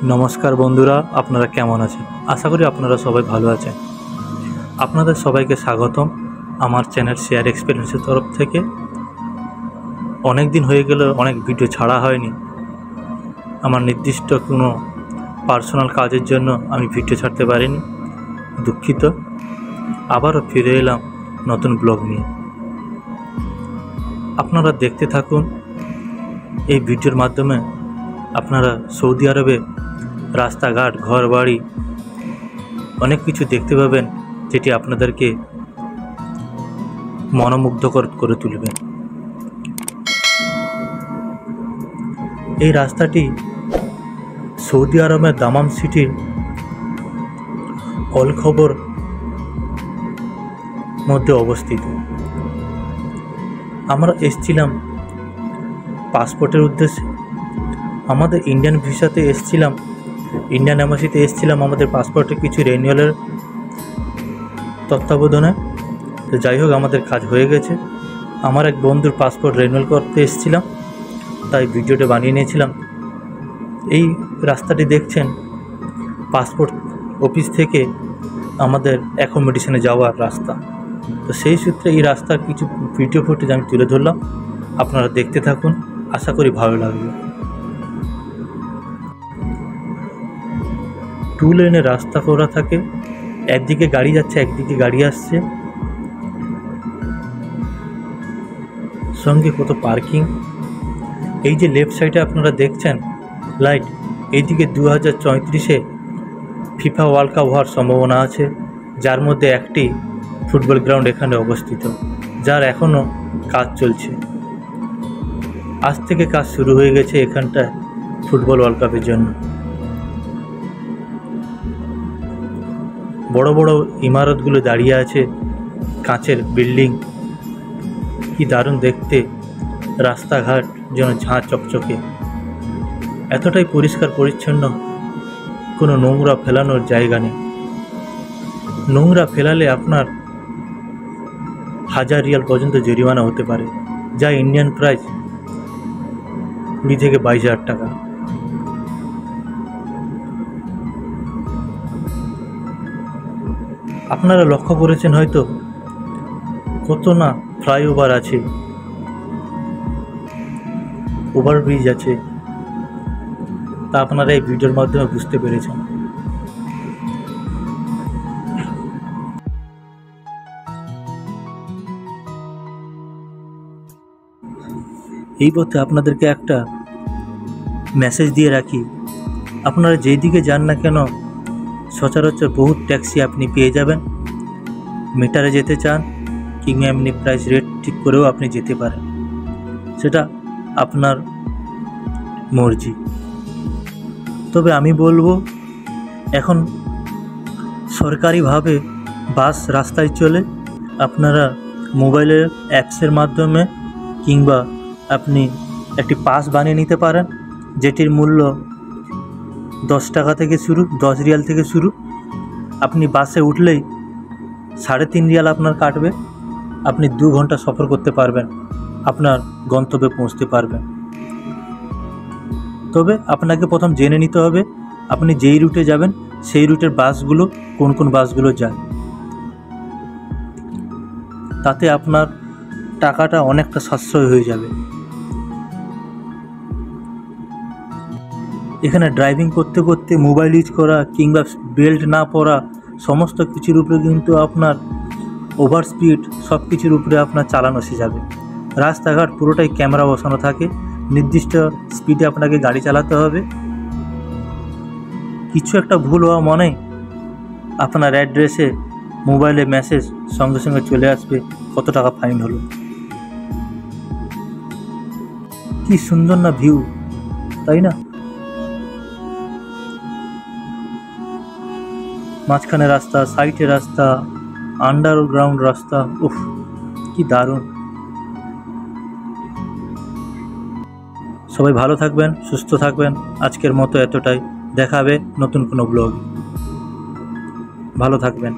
नमस्कार बंधुरा आपनारा केमन आछेन। आशा करी आपनारा सबाई भालो आछेन। आपनादेर सबाइके स्वागतम आमार चैनल शेयर एक्सपिरियेंसेर तरफ थेके। अनेक दिन हये गेल अनेक भिडियो छाड़ा हयनि। आमार निर्दिष्ट कोनो पार्सोनाल काजेर जन्य आमि भिडियो छाड़ते पारिनि, दुःखित। आबारो फिरे एलाम नतुन ब्लग निये। आपनारा देखते थाकुन। এই ভিডিওর মাধ্যমে আপনারা সৌদি আরবে রাস্তাঘাট ঘর বাড়ি অনেক কিছু দেখতে পাবেন, যেটি আপনাদেরকে মনোমুগ্ধকর করে তুলবে। এই রাস্তাটি সৌদি আরবের দামাম সিটির অল খবর মধ্যে অবস্থিত। আমরা এসেছিলাম পাসপোর্টের উদ্দেশ্যে। আমাদের ইন্ডিয়ান ভিসাতে এসেছিলাম, ইন্ডিয়ান এম্বাসিতে এসেছিলাম আমাদের পাসপোর্টে কিছু রিনিউয়ালের তত্ত্বাবধানে। তো যাই হোক, আমাদের কাজ হয়ে গেছে। আমার এক বন্ধুর পাসপোর্ট রিনিউয়াল করতে এসেছিলাম, তাই ভিডিওটা বানিয়ে নিয়েছিলাম। এই রাস্তাটি দেখছেন পাসপোর্ট অফিস থেকে আমাদের অ্যাকোমোডেশনে যাওয়ার রাস্তা। তো সেই সূত্রে এই রাস্তার কিছু ভিডিও ফুটেজ আমি তুলে ধরলাম, আপনারা দেখতে থাকুন। আশা করি ভালো লাগবে। টু লেনে রাস্তা করা থাকে, একদিকে গাড়ি যাচ্ছে একদিকে গাড়ি আসছে, সঙ্গে কত পার্কিং। এই যে লেফট সাইডে আপনারা দেখছেন লাইট, এইদিকে 2034-এ ফিফা ওয়ার্ল্ড কাপ হওয়ার সম্ভাবনা আছে, যার মধ্যে একটি ফুটবল গ্রাউন্ড এখানে অবস্থিত, যার এখনও কাজ চলছে। আজ থেকে কাজ শুরু হয়ে গেছে এখানটায় ফুটবল ওয়ার্ল্ড কাপের জন্য। বড় বড় ইমারতগুলো দাঁড়িয়ে আছে, কাঁচের বিল্ডিং, কি দারুণ দেখতে। রাস্তাঘাট যেন ঝাঁ চকচকে, এতটাই পরিষ্কার পরিচ্ছন্ন, কোনো নোংরা ফেলানোর জায়গা নেই। নোংরা ফেলালে আপনার 1000 রিয়াল পর্যন্ত জরিমানা হতে পারে, যা ইন্ডিয়ান প্রাইস 20 থেকে 22,000 টাকা। আপনারা লক্ষ্য করেছেন হয়তো কত না ফ্লাইওভার আছে, ওভারব্রিজ আছে, তা আপনারা এই ভিডিওর মাধ্যমে বুঝতে পেরেছেন। এই পথে আপনাদেরকে একটা মেসেজ দিয়ে রাখি, আপনারা যেই দিকে যান না কেন সচরাচর বহুত ট্যাক্সি আপনি পেয়ে যাবেন। মিটারে যেতে চান কিংবা এমনি প্রাইস রেট ঠিক করেও আপনি যেতে পারেন, সেটা আপনার মর্জি। তবে আমি বলবো, এখন সরকারিভাবে বাস রাস্তায় চলে, আপনারা মোবাইলের অ্যাপসের মাধ্যমে কিংবা আপনি একটি পাস বানিয়ে নিতে পারেন, যেটির মূল্য 10 টাকা থেকে শুরু, 10 রিয়াল থেকে শুরু। আপনি বাসে উঠলেই 3.5 রিয়াল আপনার কাটবে, আপনি 2 ঘন্টা সফর করতে পারবেন, আপনার গন্তব্যে পৌঁছতে পারবেন। তবে আপনাকে প্রথম জেনে নিতে হবে আপনি যেই রুটে যাবেন সেই রুটের বাসগুলো কোন কোন বাসগুলো যায়, তাতে আপনার টাকাটা অনেকটা সাশ্রয় হয়ে যাবে। এখানে ড্রাইভিং করতে করতে মোবাইল ইউজ করা কিংবা বেল্ট না পরা সমস্ত কিছুর উপরে কিন্তু আপনার ওভার স্পিড সব কিছুর উপরে আপনার চালানো এসে যাবে। রাস্তাঘাট পুরোটাই ক্যামেরা বসানো থাকে, নির্দিষ্ট স্পিডে আপনাকে গাড়ি চালাতে হবে। কিছু একটা ভুল হওয়া মানে আপনার অ্যাড্রেসে মোবাইলে মেসেজ সঙ্গে সঙ্গে চলে আসবে কত টাকা ফাইন হলো। কি সুন্দর না ভিউ, তাই না? মাঝখানে রাস্তা, সাইডে রাস্তা, আন্ডারগ্রাউন্ড রাস্তা, উফ কি দারুণ। সবাই ভালো থাকবেন, সুস্থ থাকবেন। আজকের মতো এতটাই, দেখা হবে নতুন কোনো ব্লগ। ভালো থাকবেন।